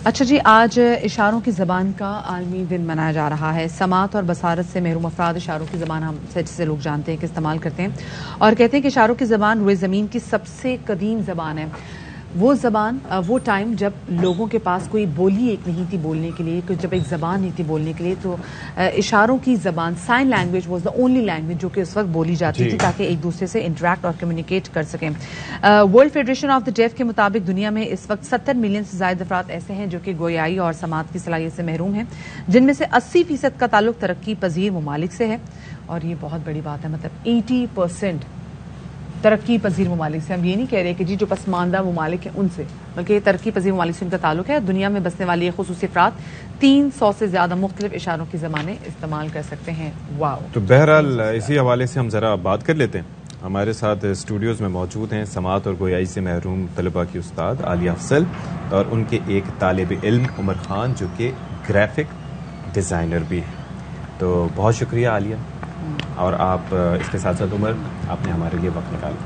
अच्छा जी, आज इशारों की ज़बान का आलमी दिन मनाया जा रहा है। समात और बसारत से महरूम अफराद इशारों की ज़बान हम से लोग जानते हैं कि इस्तेमाल करते हैं और कहते हैं कि इशारों की ज़बान रुए ज़मीन की सबसे कदीम ज़बान है। वो ज़बान, वो टाइम जब लोगों के पास कोई बोली एक नहीं थी बोलने के लिए, जब एक ज़बान नहीं थी बोलने के लिए, तो इशारों की ज़बान, sign language was the only language जो कि उस वक्त बोली जाती थी ताकि एक दूसरे से इंटरेक्ट और कम्युनिकेट कर सकें। World Federation of the Deaf के मुताबिक दुनिया में इस वक्त 70 मिलियन से ज़ायद अफराद ऐसे हैं जो कि गोयाई और समात की सलाहियत से महरूम हैं, जिनमें से 80% का ताल्लुक तरक्की पजीर ममालिक से है। और ये बहुत बड़ी बात है, मतलब 80% तरक्की पजीर ममालिक से। हम ये नहीं कह रहे कि जी जो पसमानदा ममालिक हैं उनसे, बल्कि तरक्की पजीर ममालिक से उनका ताल्लुक है। दुनिया में बसने वाली खुसूसी अफराद 300 से ज्यादा मुख्तलिफ इशारों की ज़बानें इस्तेमाल कर सकते हैं। वाओ। तो बहरहाल इसी हवाले से हम जरा बात कर लेते हैं। हमारे साथ स्टूडियोज में मौजूद हैं समात और गोयाई से महरूम तलबा की उस्ताद आलिया अफजल और उनके एक तालिब इल्म उमर खान जो कि ग्राफिक डिज़ाइनर भी हैं। तो बहुत शुक्रिया आलिया, और आप इसके साथ साथ उमर, आपने हमारे लिए वक्त निकाला।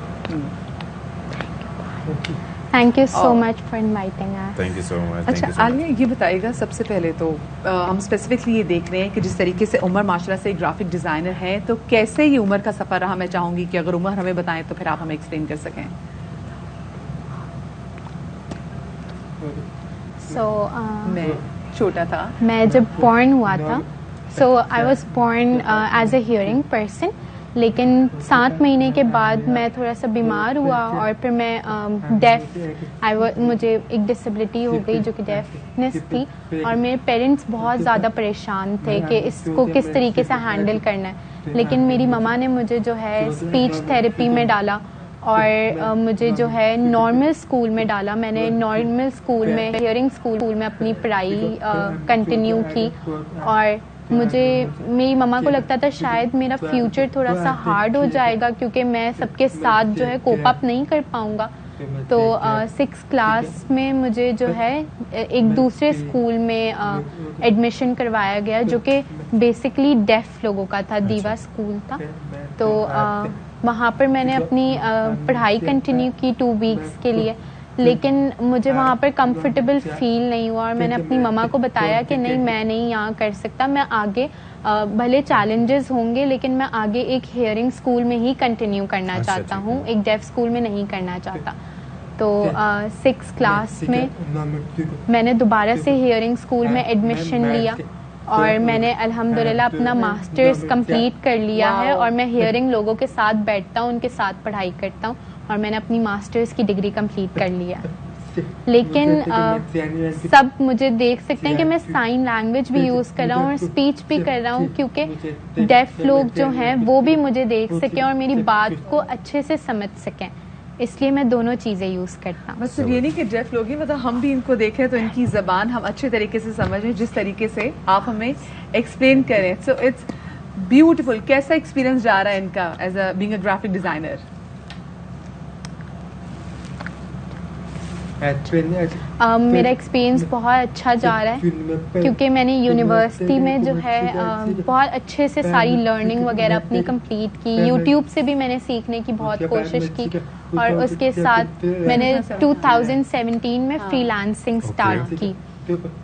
Thank you so much for inviting us. Thank you so much. अच्छा आलिया, ये बताइएगा सबसे पहले तो हम स्पेसिफिकली ये देख रहे हैं कि जिस तरीके से उमर माशाल्लाह से एक ग्राफिक डिज़ाइनर है, तो कैसे ये उमर का सफ़र रहा। मैं चाहूँगी कि अगर उमर हमें बताएं तो फिर आप हमें एक्सप्लेन कर सकें। मैं छोटा था, मैं जब बॉर्न हुआ था, so I was born as a hearing person, लेकिन 7 महीने के बाद मैं थोड़ा सा बीमार हुआ और फिर मैं डेफ, मुझे एक डिसेबिलिटी हो गई जो कि डेफनेस थी, और मेरे पेरेंट्स बहुत ज़्यादा परेशान थे कि इसको किस तरीके से हैंडल करना है। लेकिन मेरी ममा ने मुझे जो है स्पीच थेरेपी में डाला और मुझे जो है नॉर्मल स्कूल में डाला। मैंने नॉर्मल स्कूल में, हियरिंग स्कूल में अपनी पढ़ाई कंटिन्यू की, और मुझे, मेरी मम्मा को लगता था शायद मेरा फ्यूचर थोड़ा सा हार्ड हो जाएगा क्योंकि मैं सबके साथ जो है कोप अप नहीं कर पाऊंगा। तो 6th क्लास में मुझे जो है एक दूसरे स्कूल में एडमिशन करवाया गया जो कि बेसिकली डेफ लोगों का था, दीवा स्कूल था। तो वहाँ पर मैंने अपनी पढ़ाई कंटिन्यू की 2 वीक्स के लिए, लेकिन मुझे वहाँ पर कंफर्टेबल फील नहीं हुआ और मैंने अपनी मम्मा को बताया कि नहीं, मैं नहीं यहाँ कर सकता, मैं आगे भले चैलेंजेस होंगे लेकिन मैं आगे एक हियरिंग स्कूल में ही कंटिन्यू करना चाहता हूँ, एक डेफ स्कूल में नहीं करना चाहता। तो 6th क्लास में मैंने दोबारा से हियरिंग स्कूल में एडमिशन लिया और मैंने अल्हम्दुलिल्लाह अपना मास्टर्स कंप्लीट कर लिया है, और मैं हियरिंग लोगों के साथ बैठता हूँ, उनके साथ पढ़ाई करता हूँ, और मैंने अपनी मास्टर्स की डिग्री कंप्लीट कर लिया। लेकिन सब मुझे देख सकते हैं कि मैं साइन लैंग्वेज भी यूज़ कर रहा हूँ और स्पीच भी कर रहा हूँ, क्योंकि डेफ लोग जो हैं वो भी मुझे देख सकें और मेरी बात को अच्छे से समझ सकें, इसलिए मैं दोनों चीज़ें यूज़ करता हूँ। बस सिर्फ ये नहीं कि डेफ लोग ही, मतलब हम भी इनको देखें तो इनकी ज़बान हम अच्छे तरीके से समझें जिस तरीके से आप हमें एक्सप्लेन करें। So it's beautiful. कैसा एक्सपीरियंस जा रहा है इनका as a being a graphic designer? मेरा एक्सपीरियंस बहुत अच्छा जा रहा है क्योंकि मैंने यूनिवर्सिटी में जो है बहुत अच्छे से सारी लर्निंग वगैरह अपनी कंप्लीट की। यूट्यूब से भी मैंने सीखने की बहुत कोशिश की, और उसके साथ मैंने 2017 में फ्रीलांसिंग स्टार्ट की,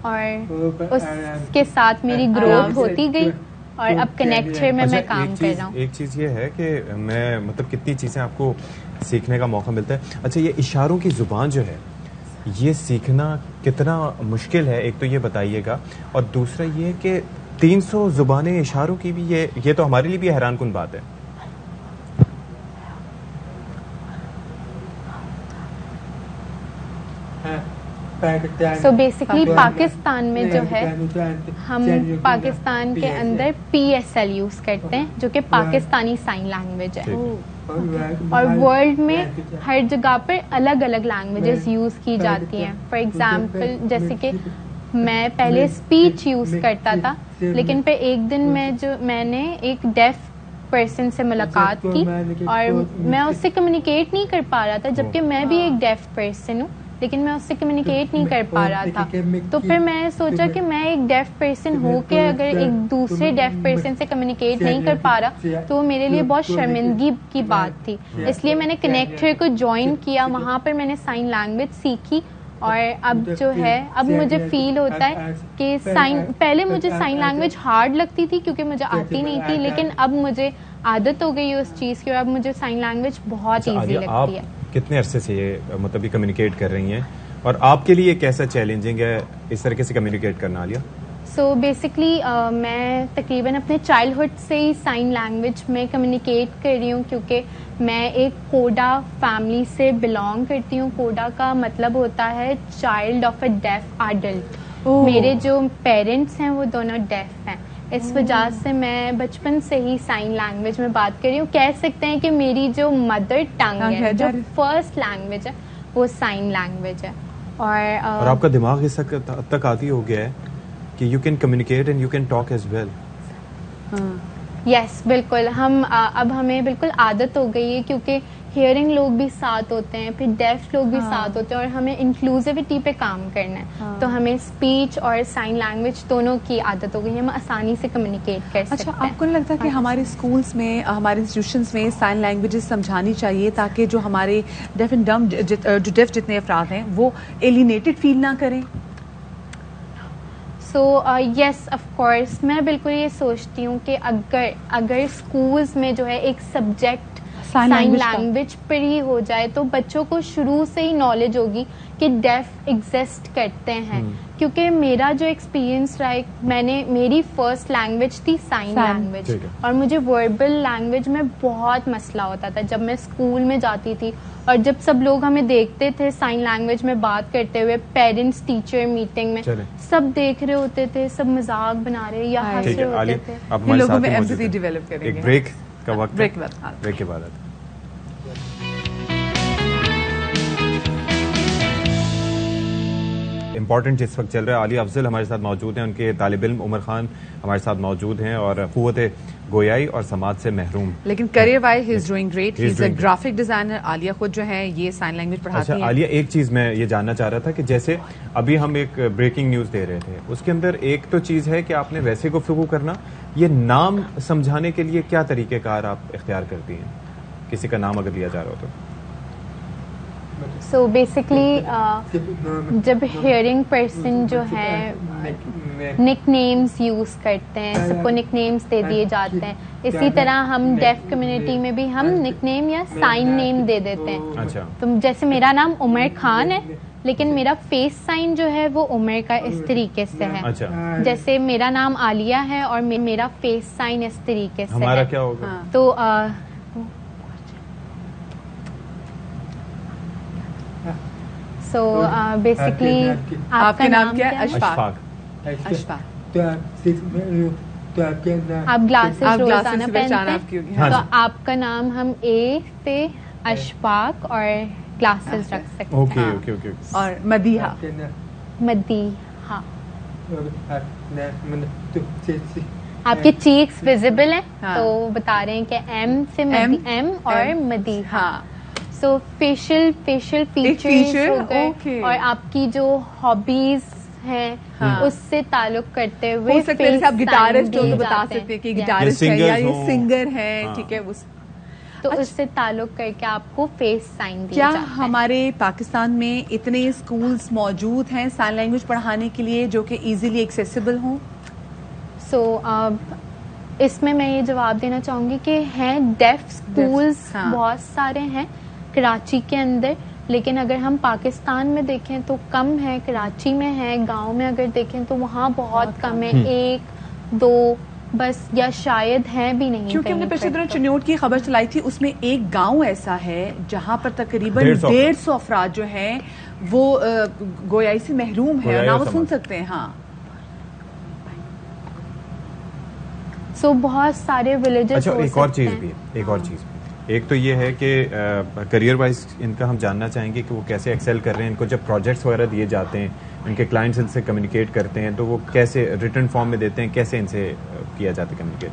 और उसके साथ मेरी ग्रोथ होती गई और अब कनेक्टर में मैं काम कर रहा हूँ। एक चीज़ ये है कि मैं, मतलब कितनी चीज़ें आपको सीखने का मौका मिलता है। अच्छा, ये इशारों की ज़ुबान जो है, ये सीखना कितना मुश्किल है, एक तो ये बताइएगा, और दूसरा ये कि 300 ज़ुबानें इशारों की भी, ये तो हमारे लिए भी हैरान कुन बात है। सो बेसिकली पाकिस्तान में जो है, हम पाकिस्तान के अंदर PSL यूज़ करते हैं जो कि पाकिस्तानी साइन लैंग्वेज है, और वर्ल्ड में हर जगह पर अलग अलग लैंग्वेजेस यूज़ की जाती हैं। फॉर एग्जांपल, जैसे कि मैं पहले स्पीच यूज़ करता था, लेकिन फिर एक दिन मैंने एक डेफ पर्सन से मुलाकात की और मैं उससे कम्युनिकेट नहीं कर पा रहा था, जबकि मैं भी एक डेफ पर्सन हूँ, लेकिन मैं उससे कम्युनिकेट नहीं कर पा रहा था। तो फिर मैंने सोचा कि मैं एक डेफ पर्सन हो के अगर एक दूसरे डेफ पर्सन से कम्युनिकेट नहीं कर पा रहा तो वो मेरे लिए बहुत शर्मिंदगी की बात थी। इसलिए मैंने कनेक्टर को ज्वाइन किया, वहाँ पर मैंने साइन लैंग्वेज सीखी और अब जो है अब मुझे फील होता है कि साइन, पहले मुझे साइन लैंग्वेज हार्ड लगती थी क्योंकि मुझे आती नहीं थी, लेकिन अब मुझे आदत हो गई है उस चीज़ की और अब मुझे साइन लैंग्वेज बहुत ईजी लगती है। कितने अरसे से ये मतलब कम्युनिकेट कर रही हैं और आपके लिए कैसा चैलेंजिंग है इस तरीके से कम्युनिकेट करना आलिया? सो बेसिकली मैं तकरीबन अपने चाइल्डहुड से ही साइन लैंग्वेज में कम्युनिकेट कर रही हूँ क्योंकि मैं एक कोडा फैमिली से बिलोंग करती हूँ। कोडा का मतलब होता है child of a deaf adult. मेरे जो पेरेंट्स हैं वो दोनों डेफ हैं, इस वजह से मैं बचपन से ही साइन लैंग्वेज में बात कर रही हूँ। कह सकते हैं कि मेरी जो मदर टंग है, जो फर्स्ट लैंग्वेज है, वो साइन लैंग्वेज है। और आपका दिमाग इस तक आती हो गया है कि you can communicate and you can talk as well. Yes, बिल्कुल। हम अब हमें बिल्कुल आदत हो गई है क्योंकि हियरिंग लोग भी साथ होते हैं, फिर डेफ लोग भी साथ होते हैं और हमें इंक्लूसिविटी पे काम करना है। तो हमें स्पीच और साइन लैंग्वेज दोनों की आदत हो गई है, हम आसानी से कम्युनिकेट कर सकते हैं। आपको नहीं लगता कि हमारे स्कूल्स में, हमारे इंस्टीट्यूशंस में साइन लैंग्वेजेस समझानी चाहिए ताकि जो हमारे डेफ एंड डम जो डेफ जितने अफराद हैं वो एलिनेटेड फील ना करें? सो यस, ऑफ कोर्स, मैं बिल्कुल ये सोचती हूँ कि अगर स्कूल्स में जो है एक सब्जेक्ट साइन लैंग्वेज पर ही हो जाए तो बच्चों को शुरू से ही नॉलेज होगी कि डेफ एग्जिस्ट करते हैं। क्योंकि मेरा जो एक्सपीरियंस रहा है, मेरी फर्स्ट लैंग्वेज थी साइन लैंग्वेज और मुझे वर्बल लैंग्वेज में बहुत मसला होता था जब मैं स्कूल में जाती थी और जब सब लोग हमें देखते थे साइन लैंग्वेज में बात करते हुए, पेरेंट्स टीचर मीटिंग में सब देख रहे होते थे, सब मजाक बना रहे या हंस रहे होते थे। लोगों में एम्पैथी डेवलप करेंगे। एक ब्रेक का वक्त, ब्रेक के बाद इम्पॉर्टेंट जिस वक्त चल रहा है, आलिया अफजल हमारे साथ मौजूद हैं, उनके तालिब इल्म उमर खान हमारे साथ मौजूद हैं और क़ुव्वत गोयाई और समाज से महरूम। लेकिन career wise he is doing great, he is a graphic designer. Alia खुद जो है ये साइन लैंग्वेज पढ़ाती है। आलिया, एक चीज मैं ये जानना चाह रहा था कि जैसे अभी हम एक ब्रेकिंग न्यूज दे रहे थे, उसके अंदर एक तो चीज है कि आपने वैसे गुफ्तगू करना, ये नाम समझाने के लिए क्या तरीकेकार आप इख्तियार करती हैं किसी का नाम अगर लिया जा रहा हो तो? सो बेसिकली जब हियरिंग पर्सन जो है निकनेम्स यूज करते हैं, सबको निकनेम्स दे दिए जाते हैं, इसी तरह हम डेफ कम्युनिटी में भी हम निकनेम या साइन नेम दे देते हैं। अच्छा। तो जैसे मेरा नाम उमर खान है लेकिन मेरा फेस साइन जो है वो उमर का इस तरीके से है। अच्छा। जैसे मेरा नाम आलिया है और मेरा फेस साइन इस तरीके से हमारा है। क्या होगा? तो बेसिकली आपका नाम क्या है? अशफाक। आप ग्लासेस रोजाना पहनते हैं, हाँ तो आपका नाम हम ए से अशफाक और ग्लासेस रख सकते हैं। Okay okay okay. और मदीहा। मदीहा। आपके चीक्स विजिबल हैं, तो बता रहे हैं कि एम से एम और मदीहा। सो फेशियल फीचर्स हो गए और आपकी जो हॉबीज हैं उससे ताल्लुक करते हुए हो सकते हैं आप गिटारिस्ट हो तो बता सकते हैं कि गिटारिस्ट है या ये सिंगर है, ठीक है, उस तो उससे ताल्लुक करके आपको फेस साइन दिया जाता है। क्या हमारे पाकिस्तान में इतने स्कूल्स मौजूद हैं साइन लैंग्वेज पढ़ाने के लिए जो कि इजीली एक्सेसिबल हों? इसमें मैं ये जवाब देना चाहूंगी कि हैं डेफ स्कूल्स बहुत सारे हैं कराची के अंदर, लेकिन अगर हम पाकिस्तान में देखें तो कम है। कराची में है, गांव में अगर देखें तो वहाँ बहुत कम है, एक दो बस या शायद है भी नहीं। क्योंकि हमने पिछले दिनों चिन्योट की खबर चलाई थी, उसमें एक गांव ऐसा है जहां पर तकरीबन 150 अफराद जो हैं वो गोयाई से महरूम है, ना वो सुन सकते हैं। हाँ, सो बहुत सारे विलेजेस। अच्छा, एक और चीज भी है, एक और चीज, एक तो ये है कि करियर वाइज इनका हम जानना चाहेंगे कि वो कैसे एक्सेल कर रहे हैं। इनको जब प्रोजेक्ट्स वगैरह दिए जाते हैं, इनके क्लाइंट्स इनसे कम्युनिकेट करते हैं, तो वो कैसे रिटर्न फॉर्म में देते हैं, कैसे इनसे किया जाता है कम्युनिकेट?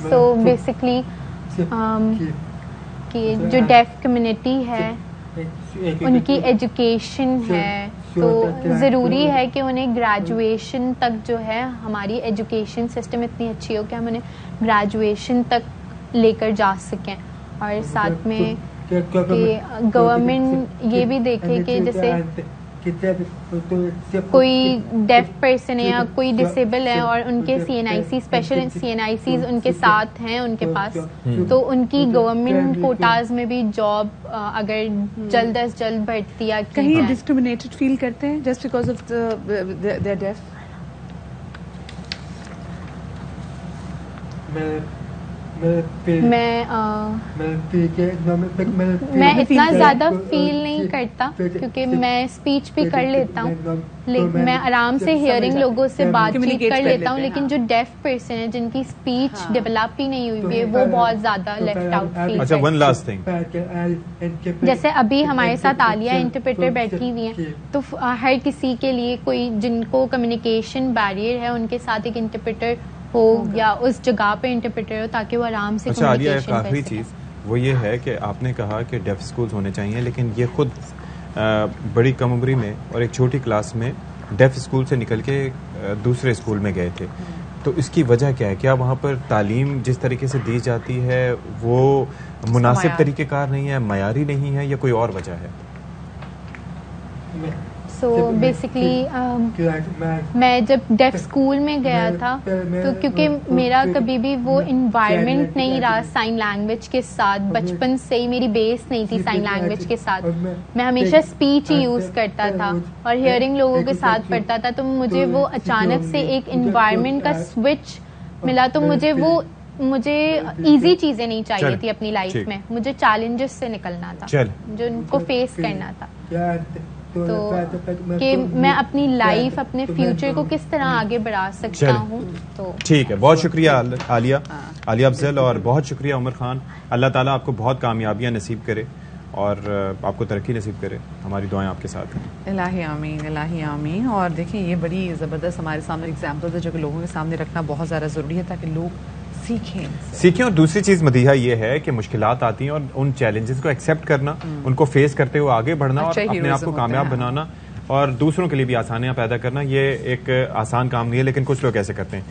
सो बेसिकली कि जो डेफ कम्युनिटी है उनकी एजुकेशन है, तो ज़रूरी है कि उन्हें ग्रेजुएशन तक जो है, हमारी एजुकेशन सिस्टम इतनी अच्छी हो कि हम उन्हें ग्रेजुएशन तक लेकर जा सकें और साथ में कि गवर्नमेंट ये भी देखे कि जैसे कोई डेफ पर्सन है या कोई डिसेबल है और उनके CNIC स्पेशल CNICs उनके साथ हैं उनके पास, तो उनकी गवर्नमेंट कोटाज में भी जॉब अगर जल्द अज जल्द भर्तियां की कहीं जाए। डिस्क्रिमिनेटेड फील करते हैं just because of their deaf? मैं इतना ज्यादा फील नहीं करता क्योंकि मैं स्पीच भी कर लेता हूँ, लेकिन मैं आराम से हियरिंग लोगों से बातचीत कर लेता हूँ, लेकिन जो डेफ पर्सन है जिनकी स्पीच डेवलप ही नहीं हुई है वो बहुत ज्यादा लेफ्ट आउट फील। अच्छा, वन लास्ट थिंग, जैसे अभी हमारे साथ आलिया इंटरप्रेटर बैठी हुई है, तो हर किसी के लिए कोई जिनको कम्युनिकेशन बैरियर है उनके साथ एक इंटरप्रेटर हो या उस जगह पे इंटरप्रेटर हो ताकि वो आराम से अच्छा आलिया, एक कम्युनिकेशन कर आखिरी सके। चीज वो ये है कि आपने कहा कि डेफ स्कूल्स होने चाहिए, लेकिन ये खुद बड़ी कम उम्री में और एक छोटी क्लास में डेफ स्कूल से निकल के दूसरे स्कूल में गए थे, तो इसकी वजह क्या है? क्या वहाँ पर तालीम जिस तरीके से दी जाती है वो मुनासिब तरीक़ेकार नहीं है, मयारी नहीं है, या कोई और वजह है? सो बेसिकली मैं जब डेफ स्कूल में गया था तो क्योंकि मेरा कभी भी वो इन्वायरमेंट नहीं रहा साइन लैंग्वेज के साथ, बचपन से ही मेरी बेस नहीं थी साइन लैंग्वेज के साथ, मैं हमेशा स्पीच ही यूज करता था और हियरिंग लोगों के साथ पढ़ता था, तो मुझे वो अचानक से एक इन्वायरमेंट का स्विच मिला, तो मुझे इजी चीजें नहीं चाहिए थी अपनी लाइफ में, मुझे चैलेंजेस से निकलना था जो उनको फेस करना था, तो कि मैं अपनी लाइफ अपने फ्यूचर को किस तरह आगे बढ़ा सकता हूँ। तो ठीक है, बहुत शुक्रिया आलिया अफजल, और बहुत शुक्रिया उमर खान। अल्लाह ताला आपको बहुत कामयाबियां नसीब करे और आपको तरक्की नसीब करे। हमारी दुआएं आपके साथ हैं। इलाही आमीन, इलाही आमीन। और देखिए ये बड़ी ज़बरदस्त हमारे सामने एग्जाम्पल है जो कि लोगों के सामने रखना बहुत ज़्यादा ज़रूरी है ताकि लोग सीखें। और दूसरी चीज मदीहा ये है कि मुश्किलात आती हैं और उन चैलेंजेस को एक्सेप्ट करना, उनको फेस करते हुए आगे बढ़ना और अपने आप को कामयाब बनाना और दूसरों के लिए भी आसानियां पैदा करना, ये एक आसान काम नहीं है, लेकिन कुछ लोग ऐसे करते हैं।